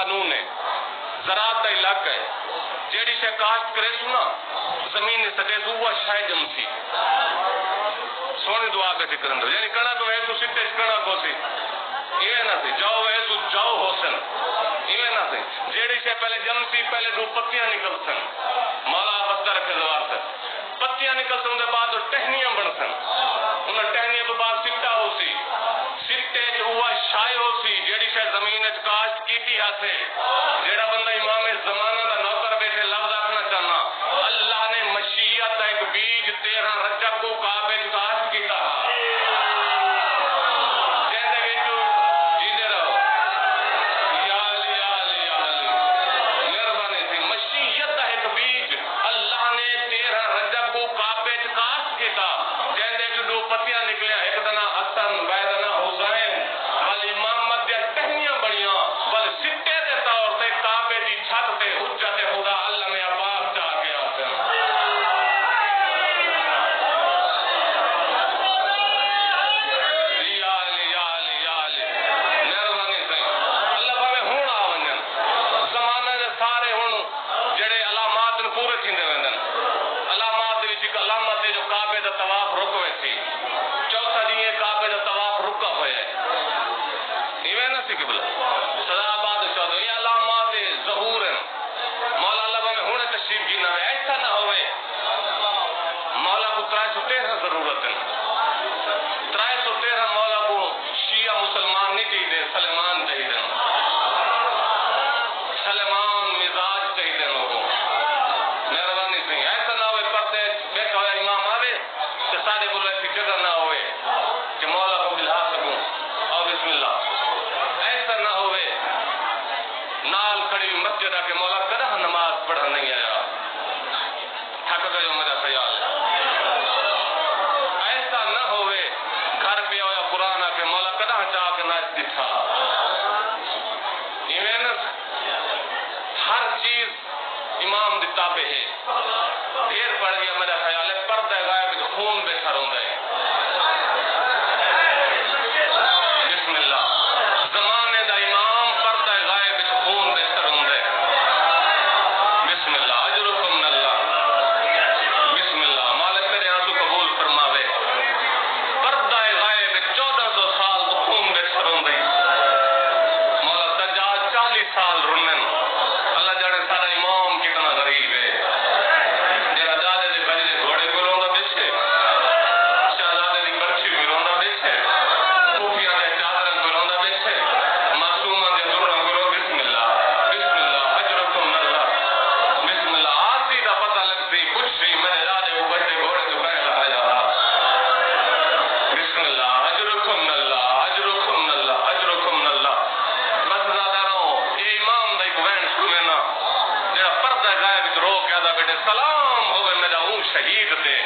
قانون ہے زراعت کا علاقہ ہے جیڑی شے کاشت کرے سنا زمین سٹے تو وہ شاید جمسی سونی دعا بیٹھے کرندر یعنی کنا کو ہے تو سٹے کنا کو سی یہ نہ سی جاؤ ہے تو جاؤ حسن یہ نہ سی جیڑی شے پہلے جمسی پہلے دو پتیاں نکل سن مولا بسدر کے زوار سے پتیاں نکل سن دے بعد ٹہنیاں بن سن انہاں ٹہنیاں تو بعد سٹا ہو سی سٹے جو ہوا شائع ہو سی جیڑی شے زمین وچ کاشت کیتی ہاسے جیڑا بندہ امام زمانہ دا نوکر بیٹھے لفظ آکھنا چاہنا اللہ نے مشیت ایک بیج 13 رجب کو کعبے وچ کاشت کیتا جیندے وچ جیندے رہو یا علی یا علی یا علی مہربانی سی مشیت ایک بیج اللہ نے 13 رجب کو کعبے وچ کاشت کیتا جیندے وچ دو پتیاں نکلیا ایک دنا حسن ویدنا حسین بل امامت دے ٹہنیاں بڑیاں بل سٹے دے طور تے کعبے دی چھت تے حجت خدا اللہ نے عباس چاہ کے آتے یا علی یا علی یا علی مہربانی سے اللہ بھاوے ہون آ ونجن زمانے دے سارے ہون جڑے علامات پورے تھیندے ویندن علامات دے وچ ایک علامت ہے جو کعبے دا طواف رکوے سی چوتھا دی یہ کعبے دا طواف رکا ہویا ہے ایویں نہ سی قبلہ صدا آباد چودہ یہ علامات ظہور ہیں مولا اللہ میں ہونے تشریف کی نہ ایسا نہ ہوئے مولا کو 313 ضرورت ہے 313 مولا کو شیعہ مسلمان نہیں چاہیے سلیمان چاہیے سلیمان مزاج چاہیے لوگوں مہربانی سے ایسا نہ ہوئے پردے بیٹھا ہوا امام آوے کہ سارے بولے ایسی جگہ نہ ہوئے کہ مولا کو بلا سکوں اور بسم اللہ ایسا نہ ہوئے نال کھڑی مسجد آ کے مولا کدہ نماز پڑھا نہیں آیا تھک گئے جو میرا خیال ہے ایسا نہ ہوئے گھر پہ آیا قرآن آ کے مولا کدہ چاہ کے ناچ دکھا ایمینس ہر چیز امام دی تابع ہے دیر پڑ گیا میرا خیال ہے پردہ غائب خون بیٹھا رہوں گے بسم اللہ زمانے دا امام پردہ غائب خون بیٹھا رہوں گے بسم اللہ اجرکم من اللہ بسم اللہ مالک تیرے آنسو قبول فرماوے پردہ غائب 1400 سال تو خون بیٹھا رہوں گے مولا سجاد 40 سال رنن اللہ جانے سارا امام کتنا غریب ہے جرا جادے دے بھائی دے گھوڑے کو روندا بیٹھے شہزادے دی برچھی کو روندا بیٹھے خوفیاں دے چادرن کو روندا بیٹھے معصوماں دے دروں کو رو بسم اللہ اجرکم من اللہ بسم اللہ آسی دا پتہ لگتی کچھ سی میرے راجے کو بڑے گھوڑے کو بیٹھ آیا بسم اللہ اجرکم من اللہ اجرکم من اللہ اجرکم من اللہ بس زیادہ رہو یہ امام دا ایک وین سنے نا جڑا پردہ غائب رو کے آدھا بیٹے سلام ہوئے میرا ہوں شہید دے